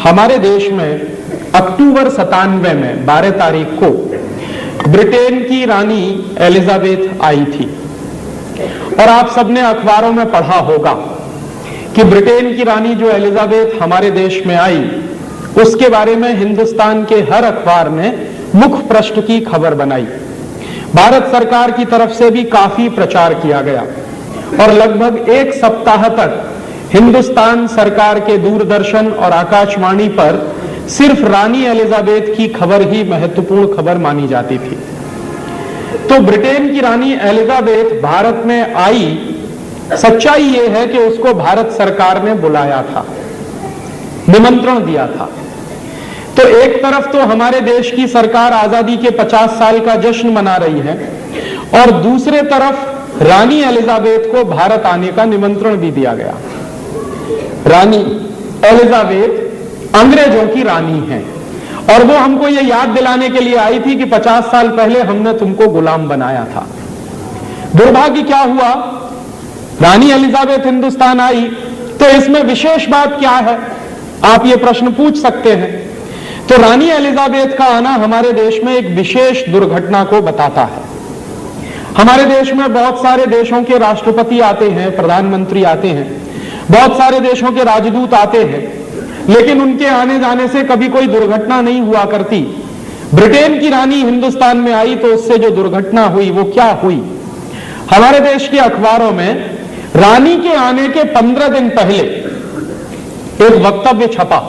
हमारे देश में अक्टूबर 97 में 12 तारीख को ब्रिटेन की रानी एलिजाबेथ आई थी और आप सबने अखबारों में पढ़ा होगा कि ब्रिटेन की रानी जो एलिजाबेथ हमारे देश में आई उसके बारे में हिंदुस्तान के हर अखबार ने मुख्य पृष्ठ की खबर बनाई। भारत सरकार की तरफ से भी काफी प्रचार किया गया और लगभग एक सप्ताह तक हिंदुस्तान सरकार के दूरदर्शन और आकाशवाणी पर सिर्फ रानी एलिजाबेथ की खबर ही महत्वपूर्ण खबर मानी जाती थी। तो ब्रिटेन की रानी एलिजाबेथ भारत में आई, सच्चाई यह है कि उसको भारत सरकार ने बुलाया था, निमंत्रण दिया था। तो एक तरफ तो हमारे देश की सरकार आजादी के 50 साल का जश्न मना रही है और दूसरे तरफ रानी एलिजाबेथ को भारत आने का निमंत्रण भी दिया गया। रानी एलिजाबेथ अंग्रेजों की रानी है और वो हमको ये याद दिलाने के लिए आई थी कि 50 साल पहले हमने तुमको गुलाम बनाया था। दुर्भाग्य क्या हुआ, रानी एलिजाबेथ हिंदुस्तान आई तो इसमें विशेष बात क्या है, आप ये प्रश्न पूछ सकते हैं। तो रानी एलिजाबेथ का आना हमारे देश में एक विशेष दुर्घटना को बताता है। हमारे देश में बहुत सारे देशों के राष्ट्रपति आते हैं, प्रधानमंत्री आते हैं, बहुत सारे देशों के राजदूत आते हैं, लेकिन उनके आने जाने से कभी कोई दुर्घटना नहीं हुआ करती। ब्रिटेन की रानी हिंदुस्तान में आई तो उससे जो दुर्घटना हुई वो क्या हुई। हमारे देश के अखबारों में रानी के आने के 15 दिन पहले एक वक्तव्य छपा।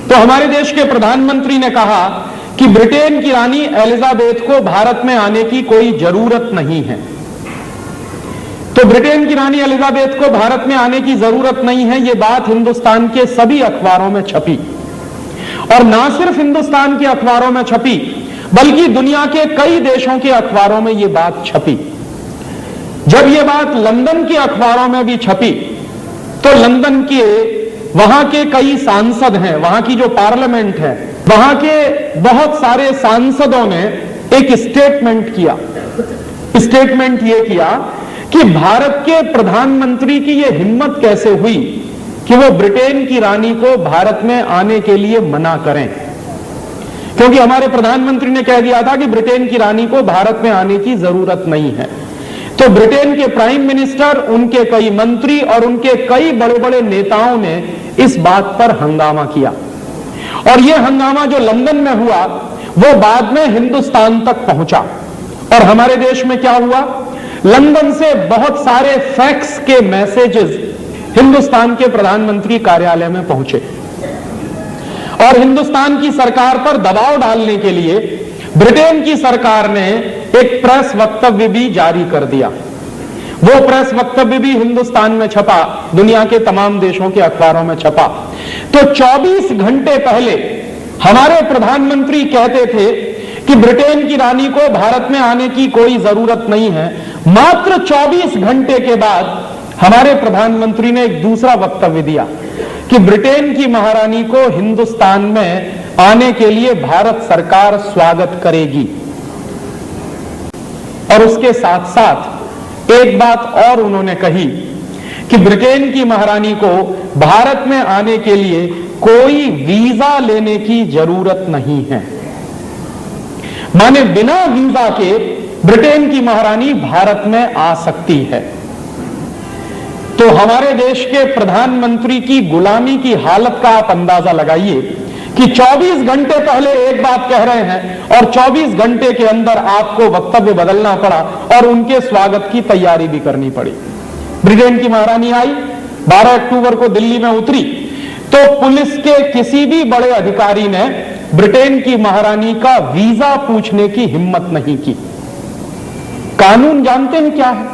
तो हमारे देश के प्रधानमंत्री ने कहा कि ब्रिटेन की रानी एलिजाबेथ को भारत में आने की कोई जरूरत नहीं है। तो ब्रिटेन की रानी एलिजाबेथ को भारत में आने की जरूरत नहीं है, यह बात हिंदुस्तान के सभी अखबारों में छपी और ना सिर्फ हिंदुस्तान के अखबारों में छपी बल्कि दुनिया के कई देशों के अखबारों में यह बात छपी। जब यह बात लंदन के अखबारों में भी छपी तो लंदन के वहां के कई सांसद हैं, वहां की जो पार्लियामेंट है, वहां के बहुत सारे सांसदों ने एक स्टेटमेंट किया। स्टेटमेंट यह किया कि भारत के प्रधानमंत्री की यह हिम्मत कैसे हुई कि वो ब्रिटेन की रानी को भारत में आने के लिए मना करें, क्योंकि हमारे प्रधानमंत्री ने कह दिया था कि ब्रिटेन की रानी को भारत में आने की जरूरत नहीं है। तो ब्रिटेन के प्राइम मिनिस्टर, उनके कई मंत्री और उनके कई बड़े बड़े नेताओं ने इस बात पर हंगामा किया और यह हंगामा जो लंदन में हुआ वो बाद में हिंदुस्तान तक पहुंचा। और हमारे देश में क्या हुआ, लंदन से बहुत सारे फैक्स के मैसेजेस हिंदुस्तान के प्रधानमंत्री कार्यालय में पहुंचे और हिंदुस्तान की सरकार पर दबाव डालने के लिए ब्रिटेन की सरकार ने एक प्रेस वक्तव्य भी जारी कर दिया। वो प्रेस वक्तव्य भी हिंदुस्तान में छपा, दुनिया के तमाम देशों के अखबारों में छपा। तो 24 घंटे पहले हमारे प्रधानमंत्री कहते थे कि ब्रिटेन की रानी को भारत में आने की कोई जरूरत नहीं है। मात्र 24 घंटे के बाद हमारे प्रधानमंत्री ने एक दूसरा वक्तव्य दिया कि ब्रिटेन की महारानी को हिंदुस्तान में आने के लिए भारत सरकार स्वागत करेगी। और उसके साथ साथ एक बात और उन्होंने कही कि ब्रिटेन की महारानी को भारत में आने के लिए कोई वीजा लेने की जरूरत नहीं है, माने बिना वीजा के ब्रिटेन की महारानी भारत में आ सकती है। तो हमारे देश के प्रधानमंत्री की गुलामी की हालत का आप अंदाजा लगाइए कि 24 घंटे पहले एक बात कह रहे हैं और 24 घंटे के अंदर आपको वक्तव्य बदलना पड़ा और उनके स्वागत की तैयारी भी करनी पड़ी। ब्रिटेन की महारानी आई, 12 अक्टूबर को दिल्ली में उतरी तो पुलिस के किसी भी बड़े अधिकारी ने ब्रिटेन की महारानी का वीजा पूछने की हिम्मत नहीं की। कानून जानते हैं क्या है?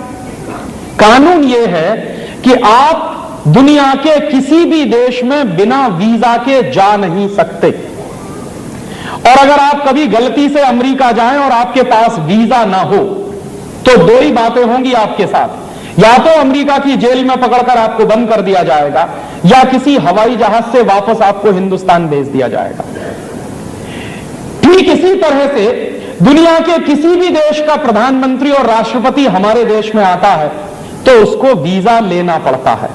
कानून यह है कि आप दुनिया के किसी भी देश में बिना वीजा के जा नहीं सकते और अगर आप कभी गलती से अमेरिका जाएं और आपके पास वीजा ना हो तो दो ही बातें होंगी आपके साथ, या तो अमेरिका की जेल में पकड़कर आपको बंद कर दिया जाएगा या किसी हवाई जहाज से वापस आपको हिंदुस्तान भेज दिया जाएगा। ठीक इसी तरह से दुनिया के किसी भी देश का प्रधानमंत्री और राष्ट्रपति हमारे देश में आता है तो उसको वीजा लेना पड़ता है।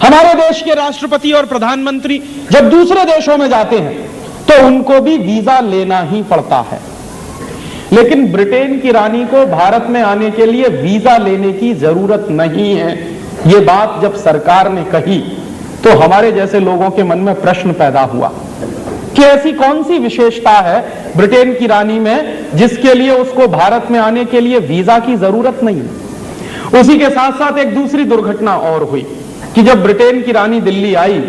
हमारे देश के राष्ट्रपति और प्रधानमंत्री जब दूसरे देशों में जाते हैं तो उनको भी वीजा लेना ही पड़ता है, लेकिन ब्रिटेन की रानी को भारत में आने के लिए वीजा लेने की जरूरत नहीं है। यह बात जब सरकार ने कही तो हमारे जैसे लोगों के मन में प्रश्न पैदा हुआ कि ऐसी कौन सी विशेषता है ब्रिटेन की रानी में जिसके लिए उसको भारत में आने के लिए वीजा की जरूरत नहीं है। उसी के साथ साथ एक दूसरी दुर्घटना और हुई कि जब ब्रिटेन की रानी दिल्ली आई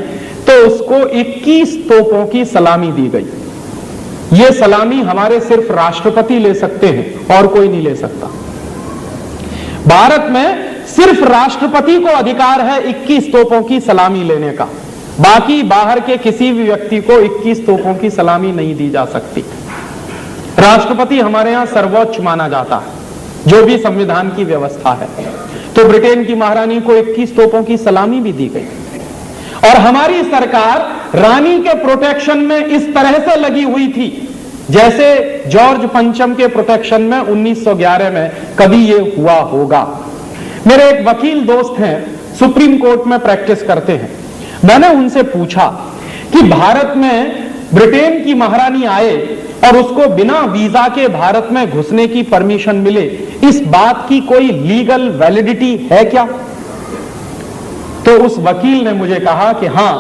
तो उसको 21 तोपों की सलामी दी गई। यह सलामी हमारे सिर्फ राष्ट्रपति ले सकते हैं और कोई नहीं ले सकता। भारत में सिर्फ राष्ट्रपति को अधिकार है 21 तोपों की सलामी लेने का, बाकी बाहर के किसी भी व्यक्ति को 21 तोपों की सलामी नहीं दी जा सकती। राष्ट्रपति हमारे यहां सर्वोच्च माना जाता है, जो भी संविधान की व्यवस्था है। तो ब्रिटेन की महारानी को 21 तोपों की सलामी भी दी गई और हमारी सरकार रानी के प्रोटेक्शन में इस तरह से लगी हुई थी जैसे जॉर्ज पंचम के प्रोटेक्शन में 1911 में कभी यह हुआ होगा। मेरे एक वकील दोस्त हैं, सुप्रीम कोर्ट में प्रैक्टिस करते हैं। मैंने उनसे पूछा कि भारत में ब्रिटेन की महारानी आए और उसको बिना वीजा के भारत में घुसने की परमिशन मिले, इस बात की कोई लीगल वैलिडिटी है क्या? तो उस वकील ने मुझे कहा कि हां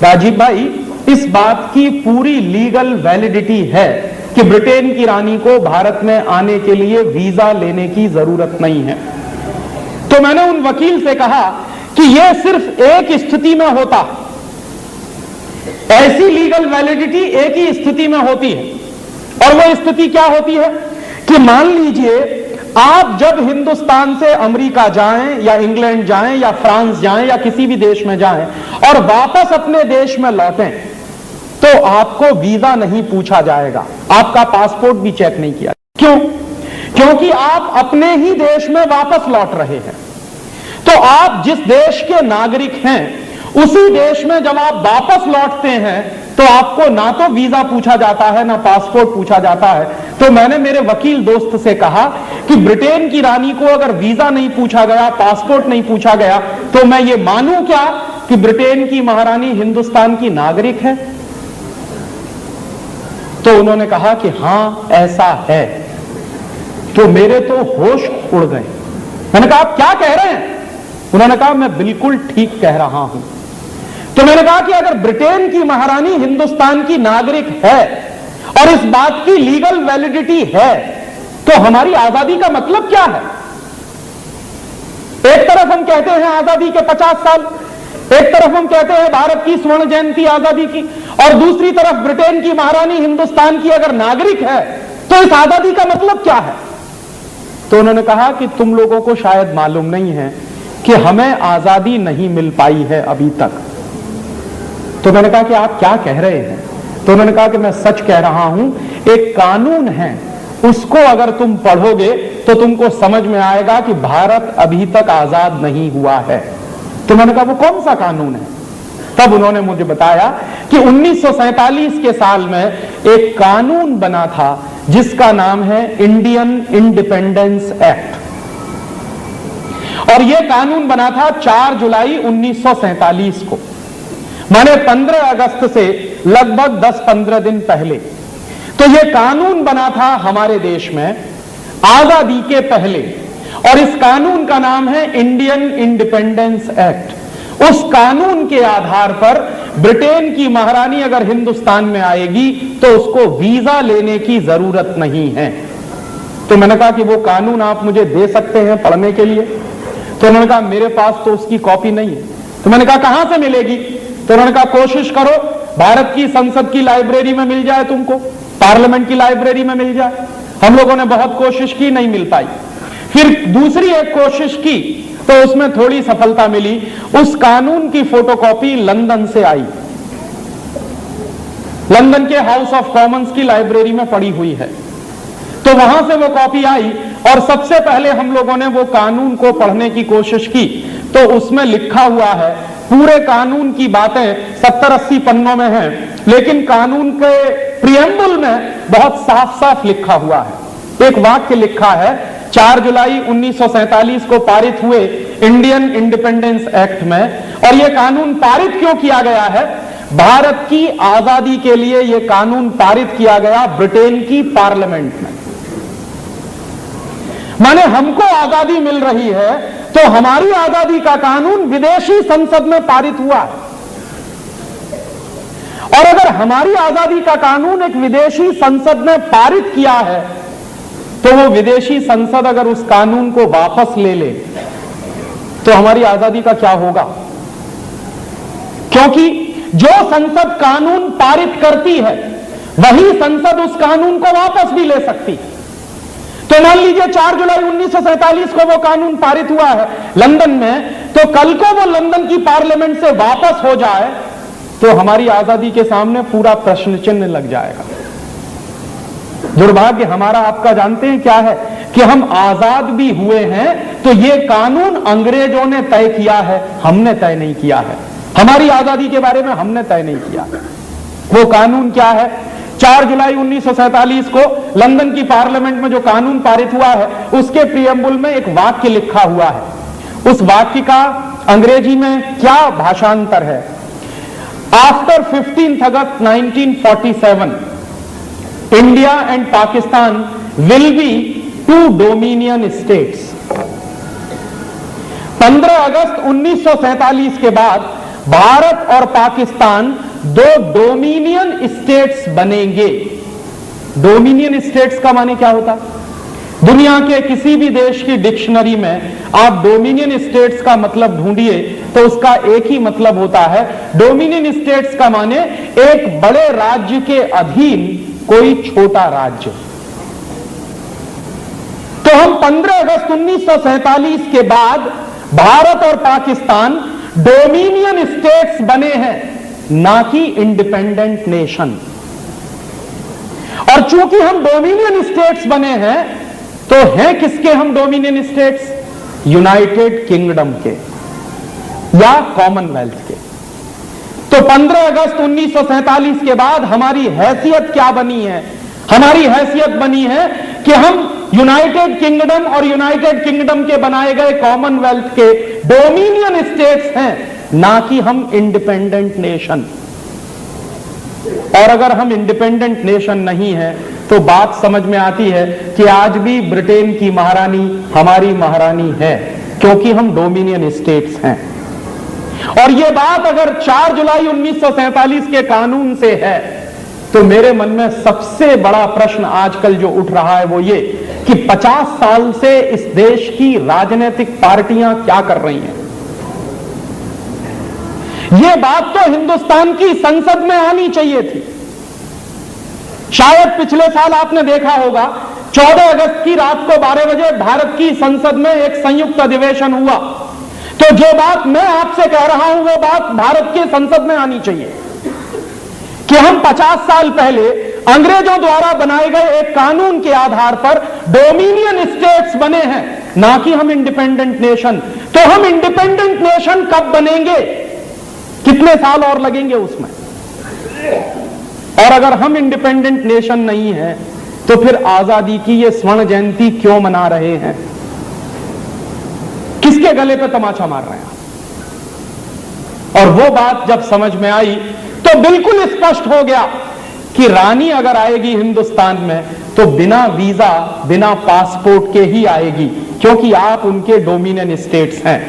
राजीव भाई, इस बात की पूरी लीगल वैलिडिटी है कि ब्रिटेन की रानी को भारत में आने के लिए वीजा लेने की जरूरत नहीं है। तो मैंने उन वकील से कहा कि यह सिर्फ एक स्थिति में होता, ऐसी लीगल वैलिडिटी एक ही स्थिति में होती है, और वह स्थिति क्या होती है कि मान लीजिए आप जब हिंदुस्तान से अमेरिका जाएं या इंग्लैंड जाएं या फ्रांस जाएं या किसी भी देश में जाएं और वापस अपने देश में लौटें तो आपको वीजा नहीं पूछा जाएगा, आपका पासपोर्ट भी चेक नहीं किया। क्यों? क्योंकि आप अपने ही देश में वापस लौट रहे हैं। तो आप जिस देश के नागरिक हैं उसी देश में जब आप वापस लौटते हैं तो आपको ना तो वीजा पूछा जाता है ना पासपोर्ट पूछा जाता है। तो मैंने मेरे वकील दोस्त से कहा कि ब्रिटेन की रानी को अगर वीजा नहीं पूछा गया, पासपोर्ट नहीं पूछा गया, तो मैं ये मानूं क्या कि ब्रिटेन की महारानी हिंदुस्तान की नागरिक है? तो उन्होंने कहा कि हां ऐसा है। तो मेरे तो होश उड़ गए। मैंने कहा आप क्या कह रहे हैं? उन्होंने कहा मैं बिल्कुल ठीक कह रहा हूं। तो मैंने कहा कि अगर ब्रिटेन की महारानी हिंदुस्तान की नागरिक है और इस बात की लीगल वैलिडिटी है तो हमारी आजादी का मतलब क्या है? एक तरफ हम कहते हैं आजादी के 50 साल, एक तरफ हम कहते हैं भारत की स्वर्ण जयंती आजादी की, और दूसरी तरफ ब्रिटेन की महारानी हिंदुस्तान की अगर नागरिक है तो इस आजादी का मतलब क्या है? तो उन्होंने कहा कि तुम लोगों को शायद मालूम नहीं है कि हमें आजादी नहीं मिल पाई है अभी तक। तो मैंने कहा कि आप क्या कह रहे हैं? तो उन्होंने कहा कि मैं सच कह रहा हूं, एक कानून है, उसको अगर तुम पढ़ोगे तो तुमको समझ में आएगा कि भारत अभी तक आजाद नहीं हुआ है। तो मैंने कहा वो कौन सा कानून है? तब उन्होंने मुझे बताया कि 1947 के साल में एक कानून बना था जिसका नाम है इंडियन इंडिपेंडेंस एक्ट, और यह कानून बना था 4 जुलाई 1947 को, माने 15 अगस्त से लगभग 10-15 दिन पहले। तो यह कानून बना था हमारे देश में आजादी के पहले, और इस कानून का नाम है इंडियन इंडिपेंडेंस एक्ट। उस कानून के आधार पर ब्रिटेन की महारानी अगर हिंदुस्तान में आएगी तो उसको वीजा लेने की जरूरत नहीं है। तो मैंने कहा कि वो कानून आप मुझे दे सकते हैं पढ़ने के लिए? तो उन्होंने कहा मेरे पास तो उसकी कॉपी नहीं है। तो मैंने कहा कहां से मिलेगी? तो उन्होंने कहा कोशिश करो भारत की संसद की लाइब्रेरी में मिल जाए, तुमको पार्लियामेंट की लाइब्रेरी में मिल जाए। हम लोगों ने बहुत कोशिश की, नहीं मिल पाई। फिर दूसरी एक कोशिश की तो उसमें थोड़ी सफलता मिली। उस कानून की फोटोकॉपी लंदन से आई, लंदन के हाउस ऑफ कॉमन्स की लाइब्रेरी में पड़ी हुई है। तो वहां से वो कॉपी आई और सबसे पहले हम लोगों ने वो कानून को पढ़ने की कोशिश की। तो उसमें लिखा हुआ है, पूरे कानून की बातें 70-80 पन्नों में हैं, लेकिन कानून के प्रियम्बल में बहुत साफ साफ लिखा हुआ है। एक वाक्य लिखा है, 4 जुलाई 1947 को पारित हुए इंडियन इंडिपेंडेंस एक्ट में। और यह कानून पारित क्यों किया गया है? भारत की आजादी के लिए यह कानून पारित किया गया ब्रिटेन की पार्लियामेंट में। माने हमको आजादी मिल रही है तो हमारी आजादी का कानून विदेशी संसद में पारित हुआ है। और अगर हमारी आजादी का कानून एक विदेशी संसद ने पारित किया है तो वो विदेशी संसद अगर उस कानून को वापस ले ले तो हमारी आजादी का क्या होगा? क्योंकि जो संसद कानून पारित करती है वही संसद उस कानून को वापस भी ले सकती है। तो मान लीजिए 4 जुलाई 1947 को वो कानून पारित हुआ है लंदन में, तो कल को वो लंदन की पार्लियामेंट से वापस हो जाए तो हमारी आजादी के सामने पूरा प्रश्न चिन्ह लग जाएगा। दुर्भाग्य हमारा आपका जानते हैं क्या है कि हम आजाद भी हुए हैं तो ये कानून अंग्रेजों ने तय किया है, हमने तय नहीं किया है। हमारी आजादी के बारे में हमने तय नहीं किया। वो कानून क्या है? 4 जुलाई 1947 को लंदन की पार्लियामेंट में जो कानून पारित हुआ है उसके प्रियम्बुल में एक वाक्य लिखा हुआ है। उस वाक्य का अंग्रेजी में क्या भाषांतर है? After 15th August 1947 India and Pakistan will be 2 dominion states. 15 अगस्त 1947 के बाद भारत और पाकिस्तान 2 डोमिनियन स्टेट्स बनेंगे। डोमिनियन स्टेट्स का माने क्या होता? दुनिया के किसी भी देश की डिक्शनरी में आप डोमिनियन स्टेट्स का मतलब ढूंढिए तो उसका एक ही मतलब होता है। डोमिनियन स्टेट्स का माने एक बड़े राज्य के अधीन कोई छोटा राज्य। तो हम 15 अगस्त 1947 के बाद भारत और पाकिस्तान डोमिनियन स्टेट्स बने हैं, ना कि इंडिपेंडेंट नेशन। और चूंकि हम डोमिनियन स्टेट्स बने हैं तो हैं किसके हम डोमिनियन स्टेट्स? यूनाइटेड किंगडम के या कॉमनवेल्थ के। तो 15 अगस्त 1947 के बाद हमारी हैसियत क्या बनी है? हमारी हैसियत बनी है कि हम यूनाइटेड किंगडम और यूनाइटेड किंगडम के बनाए गए कॉमनवेल्थ के डोमिनियन स्टेट्स हैं, ना कि हम इंडिपेंडेंट नेशन। और अगर हम इंडिपेंडेंट नेशन नहीं है तो बात समझ में आती है कि आज भी ब्रिटेन की महारानी हमारी महारानी है, क्योंकि हम डोमिनियन स्टेट्स हैं। और यह बात अगर 4 जुलाई 1947 के कानून से है तो मेरे मन में सबसे बड़ा प्रश्न आजकल जो उठ रहा है वो ये कि 50 साल से इस देश की राजनीतिक पार्टियां क्या कर रही हैं। यह बात तो हिंदुस्तान की संसद में आनी चाहिए थी। शायद पिछले साल आपने देखा होगा 14 अगस्त की रात को 12 बजे भारत की संसद में एक संयुक्त अधिवेशन हुआ। तो जो बात मैं आपसे कह रहा हूं वो बात भारत की संसद में आनी चाहिए कि हम 50 साल पहले अंग्रेजों द्वारा बनाए गए एक कानून के आधार पर डोमिनियन स्टेट्स बने हैं, ना कि हम इंडिपेंडेंट नेशन। तो हम इंडिपेंडेंट नेशन कब बनेंगे? कितने साल और लगेंगे उसमें? और अगर हम इंडिपेंडेंट नेशन नहीं है तो फिर आजादी की ये स्वर्ण जयंती क्यों मना रहे हैं? किसके गले पे तमाचा मार रहे हैं? और वो बात जब समझ में आई तो बिल्कुल स्पष्ट हो गया कि रानी अगर आएगी हिंदुस्तान में तो बिना वीजा बिना पासपोर्ट के ही आएगी, क्योंकि आप उनके डोमिनियन स्टेट्स हैं।